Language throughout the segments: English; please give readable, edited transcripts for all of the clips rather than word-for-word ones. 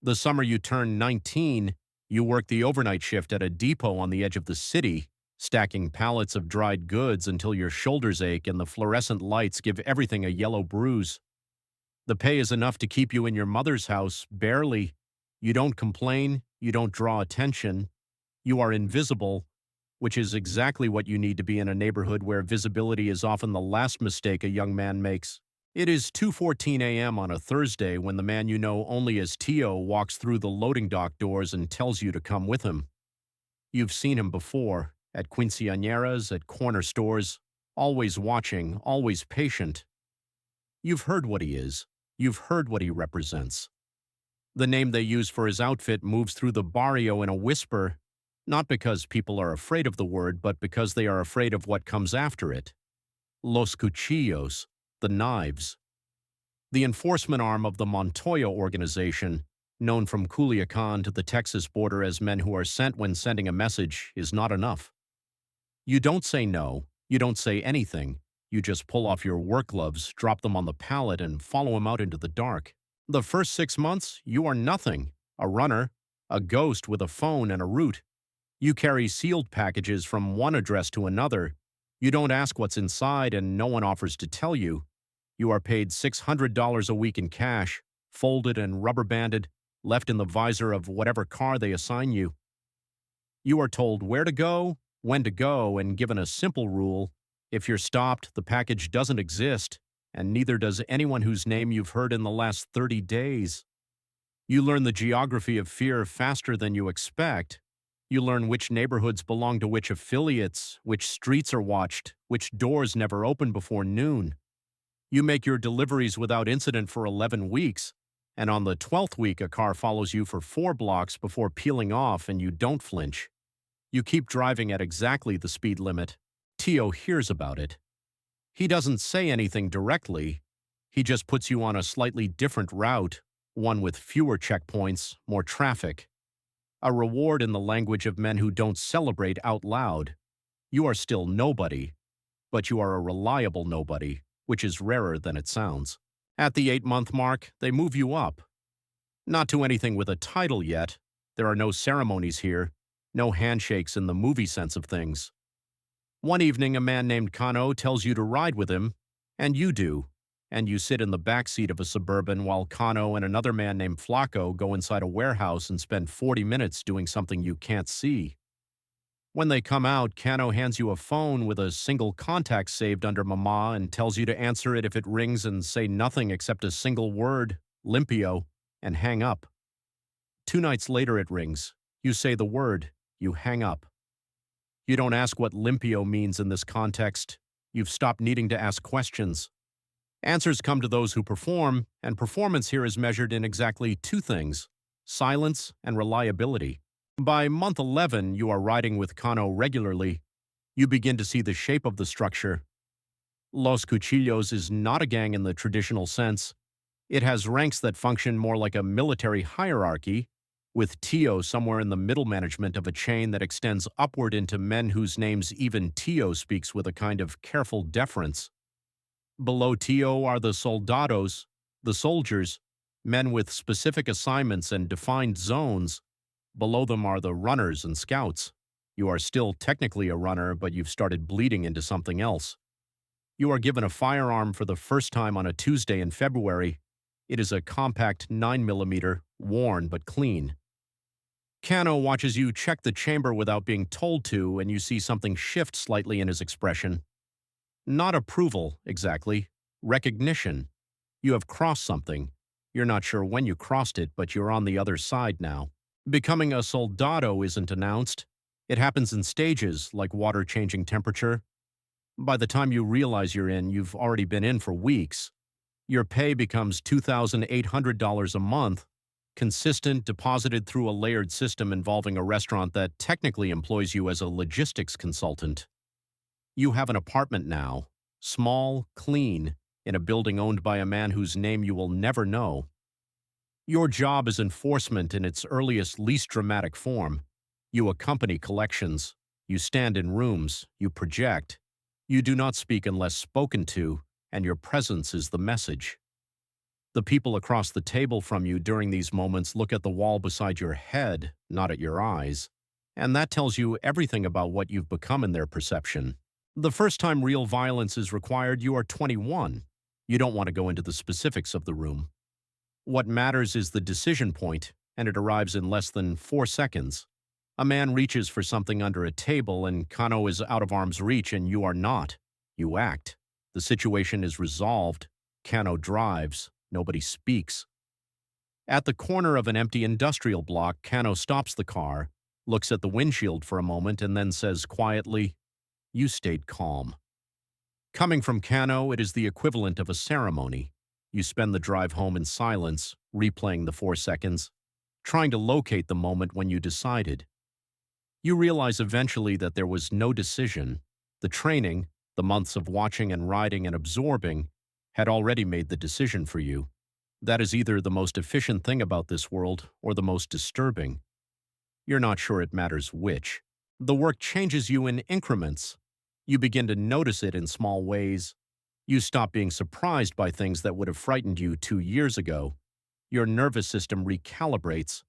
The summer you turn 19, you work the overnight shift at a depot on the edge of the city, stacking pallets of dried goods until your shoulders ache and the fluorescent lights give everything a yellow bruise. The pay is enough to keep you in your mother's house, barely. You don't complain, you don't draw attention. You are invisible, which is exactly what you need to be in a neighborhood where visibility is often the last mistake a young man makes. It is 2:14 a.m. on a Thursday when the man you know only as Tio walks through the loading dock doors and tells you to come with him. You've seen him before, at quinceañeras, at corner stores, always watching, always patient. You've heard what he is. You've heard what he represents. The name they use for his outfit moves through the barrio in a whisper, not because people are afraid of the word, but because they are afraid of what comes after it. Los cuchillos, the knives. The enforcement arm of the Montoya organization, known from Culiacan to the Texas border as men who are sent when sending a message, is not enough. You don't say no, you don't say anything. You just pull off your work gloves, drop them on the pallet, and follow him out into the dark. The first 6 months, you are nothing. A runner, a ghost with a phone and a route. You carry sealed packages from one address to another. You don't ask what's inside, and no one offers to tell you. You are paid $600 a week in cash, folded and rubber banded, left in the visor of whatever car they assign you. You are told where to go, when to go, and given a simple rule: if you're stopped, the package doesn't exist, and neither does anyone whose name you've heard in the last 30 days. You learn the geography of fear faster than you expect. You learn which neighborhoods belong to which affiliates, which streets are watched, which doors never open before noon. You make your deliveries without incident for 11 weeks, and on the 12th week a car follows you for 4 blocks before peeling off and you don't flinch. You keep driving at exactly the speed limit. Tio hears about it. He doesn't say anything directly. He just puts you on a slightly different route, one with fewer checkpoints, more traffic. A reward in the language of men who don't celebrate out loud. You are still nobody, but you are a reliable nobody, which is rarer than it sounds. At the 8-month mark, they move you up. Not to anything with a title yet. There are no ceremonies here, no handshakes in the movie sense of things. One evening, a man named Cano tells you to ride with him, and you do, and you sit in the back seat of a Suburban while Cano and another man named Flaco go inside a warehouse and spend 40 minutes doing something you can't see. When they come out, Cano hands you a phone with a single contact saved under Mama and tells you to answer it if it rings and say nothing except a single word, limpio, and hang up. 2 nights later it rings. You say the word. You hang up. You don't ask what limpio means in this context. You've stopped needing to ask questions. Answers come to those who perform, and performance here is measured in exactly 2 things: silence and reliability. By month 11, you are riding with Cano regularly. You begin to see the shape of the structure. Los Cuchillos is not a gang in the traditional sense. It has ranks that function more like a military hierarchy, with Tio somewhere in the middle management of a chain that extends upward into men whose names even Tio speaks with a kind of careful deference. Below Tio are the soldados, the soldiers, men with specific assignments and defined zones. Below them are the runners and scouts. You are still technically a runner, but you've started bleeding into something else. You are given a firearm for the first time on a Tuesday in February. It is a compact 9mm, worn but clean. Cano watches you check the chamber without being told to, and you see something shift slightly in his expression. Not approval, exactly. Recognition. You have crossed something. You're not sure when you crossed it, but you're on the other side now. Becoming a soldado isn't announced. It happens in stages, like water changing temperature. By the time you realize you're in, you've already been in for weeks. Your pay becomes $2,800 a month, consistent, deposited through a layered system involving a restaurant that technically employs you as a logistics consultant. You have an apartment now, small, clean, in a building owned by a man whose name you will never know. Your job is enforcement in its earliest, least dramatic form. You accompany collections. You stand in rooms. You project. You do not speak unless spoken to, and your presence is the message. The people across the table from you during these moments look at the wall beside your head, not at your eyes, and that tells you everything about what you've become in their perception. The first time real violence is required, you are 21. You don't want to go into the specifics of the room. What matters is the decision point, and it arrives in less than 4 seconds. A man reaches for something under a table, and Kano is out of arm's reach, and you are not. You act. The situation is resolved. Kano drives. Nobody speaks. At the corner of an empty industrial block, Kano stops the car, looks at the windshield for a moment, and then says quietly, "You stayed calm." Coming from Kano, it is the equivalent of a ceremony. You spend the drive home in silence, replaying the 4 seconds, trying to locate the moment when you decided. You realize eventually that there was no decision. The training, the months of watching and riding and absorbing, had already made the decision for you. That is either the most efficient thing about this world or the most disturbing. You're not sure it matters which. The work changes you in increments. You begin to notice it in small ways. You stop being surprised by things that would have frightened you 2 years ago. Your nervous system recalibrates.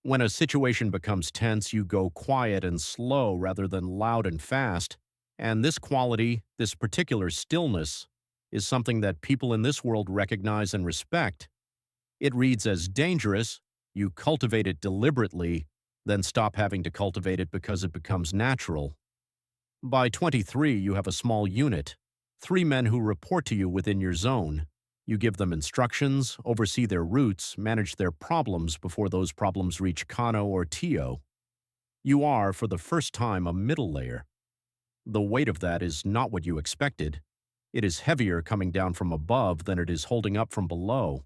When a situation becomes tense, you go quiet and slow rather than loud and fast. And this quality, this particular stillness, is something that people in this world recognize and respect. It reads as dangerous. You cultivate it deliberately, then stop having to cultivate it because it becomes natural. By 23, you have a small unit, 3 men who report to you within your zone. You give them instructions, oversee their routes, manage their problems before those problems reach Kano or Tio. You are, for the first time, a middle layer. The weight of that is not what you expected. It is heavier coming down from above than it is holding up from below.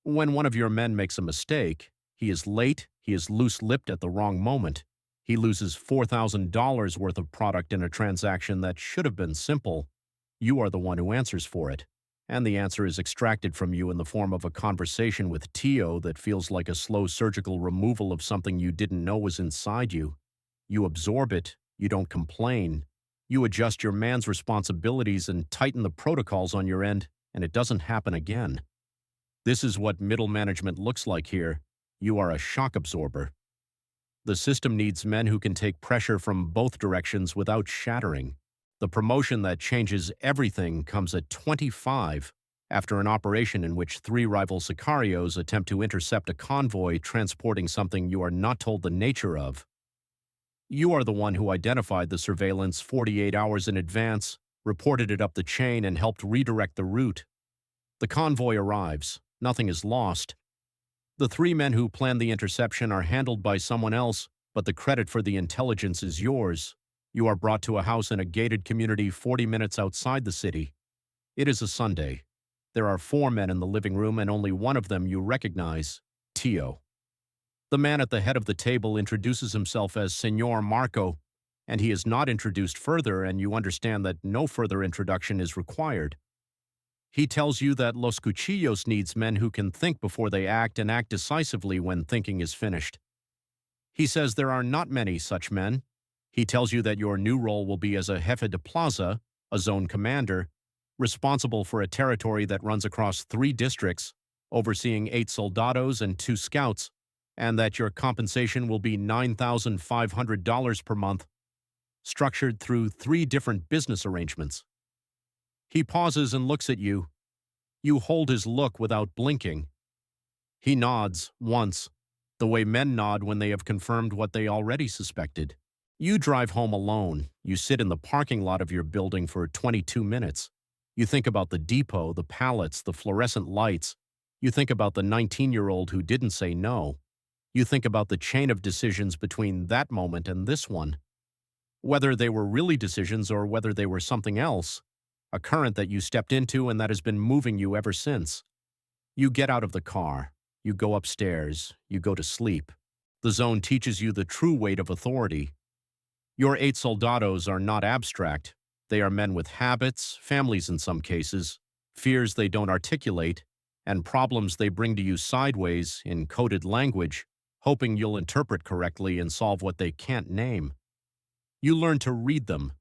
When one of your men makes a mistake, he is late, he is loose-lipped at the wrong moment, he loses $4,000 worth of product in a transaction that should have been simple, you are the one who answers for it. And the answer is extracted from you in the form of a conversation with Tio that feels like a slow surgical removal of something you didn't know was inside you. You absorb it, you don't complain. You adjust your man's responsibilities and tighten the protocols on your end, and it doesn't happen again. This is what middle management looks like here. You are a shock absorber. The system needs men who can take pressure from both directions without shattering. The promotion that changes everything comes at 25, after an operation in which 3 rival sicarios attempt to intercept a convoy transporting something you are not told the nature of. You are the one who identified the surveillance 48 hours in advance, reported it up the chain, and helped redirect the route. The convoy arrives. Nothing is lost. The 3 men who planned the interception are handled by someone else, but the credit for the intelligence is yours. You are brought to a house in a gated community 40 minutes outside the city. It is a Sunday. There are 4 men in the living room, and only one of them you recognize, Tio. The man at the head of the table introduces himself as Señor Marco, and he is not introduced further, and you understand that no further introduction is required. He tells you that Los Cuchillos needs men who can think before they act and act decisively when thinking is finished. He says there are not many such men. He tells you that your new role will be as a jefe de plaza, a zone commander, responsible for a territory that runs across 3 districts, overseeing 8 soldados and 2 scouts, and that your compensation will be $9,500 per month, structured through 3 different business arrangements. He pauses and looks at you. You hold his look without blinking. He nods, once, the way men nod when they have confirmed what they already suspected. You drive home alone. You sit in the parking lot of your building for 22 minutes. You think about the depot, the pallets, the fluorescent lights. You think about the 19-year-old who didn't say no. You think about the chain of decisions between that moment and this one. Whether they were really decisions or whether they were something else, a current that you stepped into and that has been moving you ever since. You get out of the car. You go upstairs. You go to sleep. The zone teaches you the true weight of authority. Your 8 soldados are not abstract. They are men with habits, families in some cases, fears they don't articulate, and problems they bring to you sideways in coded language, hoping you'll interpret correctly and solve what they can't name. You learn to read them.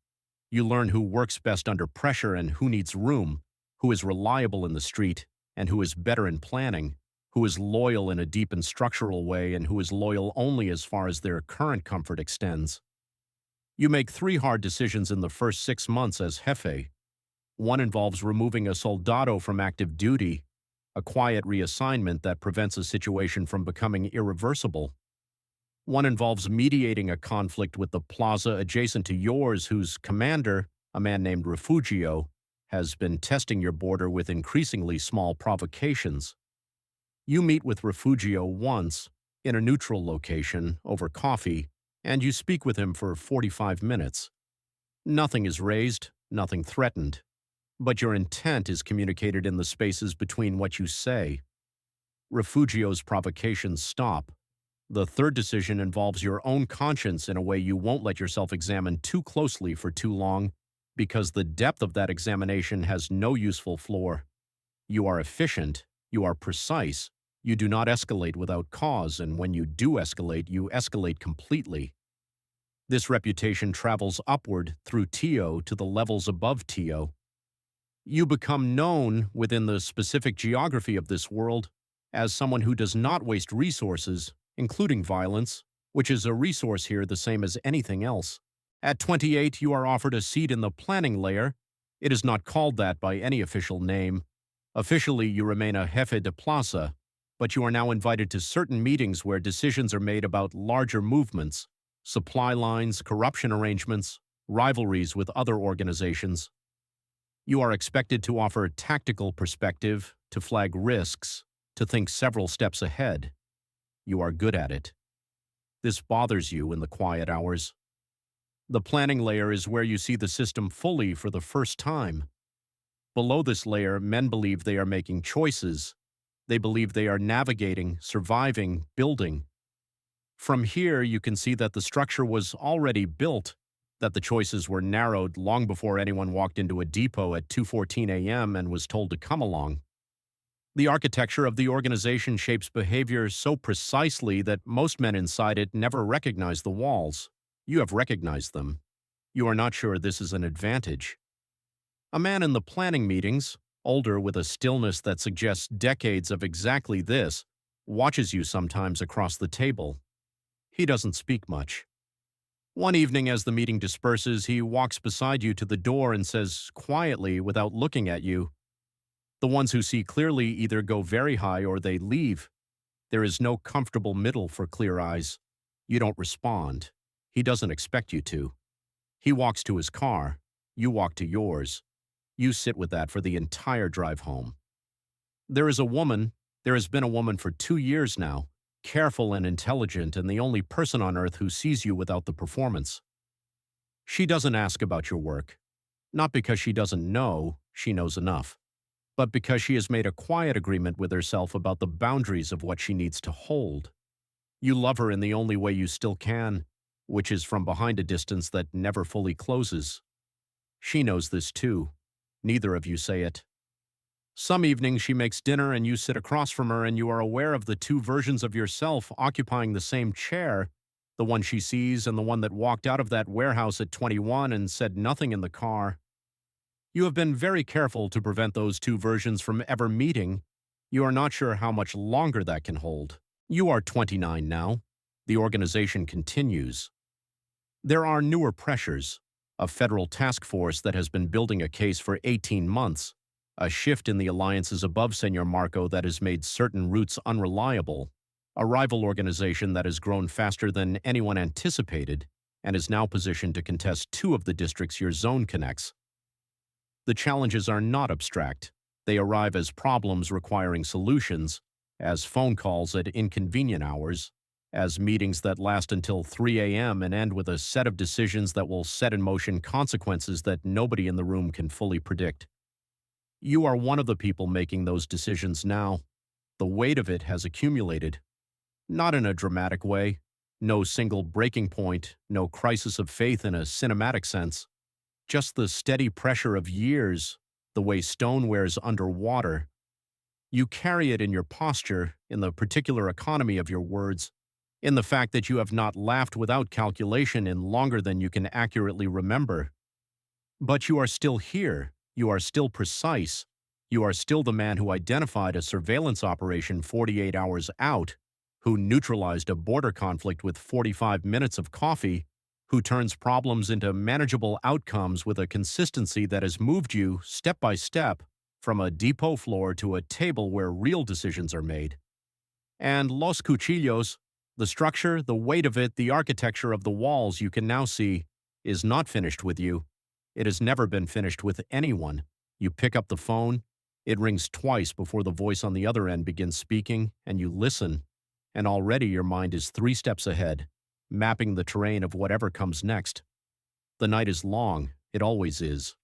You learn who works best under pressure and who needs room, who is reliable in the street, and who is better in planning, who is loyal in a deep and structural way, and who is loyal only as far as their current comfort extends. You make 3 hard decisions in the first 6 months as jefe. One involves removing a soldado from active duty, a quiet reassignment that prevents a situation from becoming irreversible. One involves mediating a conflict with the plaza adjacent to yours whose commander, a man named Refugio, has been testing your border with increasingly small provocations. You meet with Refugio once, in a neutral location, over coffee, and you speak with him for 45 minutes. Nothing is raised, nothing threatened, but your intent is communicated in the spaces between what you say. Refugio's provocations stop. The third decision involves your own conscience in a way you won't let yourself examine too closely for too long, because the depth of that examination has no useful floor. You are efficient, you are precise, you do not escalate without cause, and when you do escalate, you escalate completely. This reputation travels upward through TO to the levels above TO. You become known within the specific geography of this world as someone who does not waste resources, including violence, which is a resource here the same as anything else. At 28, you are offered a seat in the planning layer. It is not called that by any official name. Officially, you remain a jefe de plaza, but you are now invited to certain meetings where decisions are made about larger movements, supply lines, corruption arrangements, rivalries with other organizations. You are expected to offer a tactical perspective, to flag risks, to think several steps ahead. You are good at it. This bothers you in the quiet hours. The planning layer is where you see the system fully for the first time. Below this layer, men believe they are making choices. They believe they are navigating, surviving, building. From here, you can see that the structure was already built, that the choices were narrowed long before anyone walked into a depot at 2:14 a.m. and was told to come along. The architecture of the organization shapes behavior so precisely that most men inside it never recognize the walls. You have recognized them. You are not sure this is an advantage. A man in the planning meetings, older with a stillness that suggests decades of exactly this, watches you sometimes across the table. He doesn't speak much. One evening as the meeting disperses, he walks beside you to the door and says quietly, without looking at you, "The ones who see clearly either go very high or they leave. There is no comfortable middle for clear eyes." You don't respond. He doesn't expect you to. He walks to his car. You walk to yours. You sit with that for the entire drive home. There has been a woman for 2 years now, careful and intelligent, and the only person on earth who sees you without the performance. She doesn't ask about your work. Not because she doesn't know, she knows enough, but because she has made a quiet agreement with herself about the boundaries of what she needs to hold. You love her in the only way you still can, which is from behind a distance that never fully closes. She knows this too. Neither of you say it. Some evenings she makes dinner and you sit across from her and you are aware of the 2 versions of yourself occupying the same chair, the one she sees and the one that walked out of that warehouse at 21 and said nothing in the car. You have been very careful to prevent those 2 versions from ever meeting. You are not sure how much longer that can hold. You are 29 now. The organization continues. There are newer pressures, a federal task force that has been building a case for 18 months, a shift in the alliances above Senor Marco that has made certain routes unreliable, a rival organization that has grown faster than anyone anticipated and is now positioned to contest 2 of the districts your zone connects. The challenges are not abstract. They arrive as problems requiring solutions, as phone calls at inconvenient hours, as meetings that last until 3 a.m. and end with a set of decisions that will set in motion consequences that nobody in the room can fully predict. You are one of the people making those decisions now. The weight of it has accumulated. Not in a dramatic way. No single breaking point, no crisis of faith in a cinematic sense. Just the steady pressure of years, the way stone wears underwater. You carry it in your posture, in the particular economy of your words, in the fact that you have not laughed without calculation in longer than you can accurately remember. But you are still here, you are still precise, You are still the man who identified a surveillance operation 48 hours out, who neutralized a border conflict with 45 minutes of coffee, who turns problems into manageable outcomes with a consistency that has moved you, step by step, from a depot floor to a table where real decisions are made. And Los Cuchillos, the structure, the weight of it, the architecture of the walls you can now see, is not finished with you. It has never been finished with anyone. You pick up the phone, it rings twice before the voice on the other end begins speaking, and you listen, and already your mind is 3 steps ahead, mapping the terrain of whatever comes next. The night is long, it always is.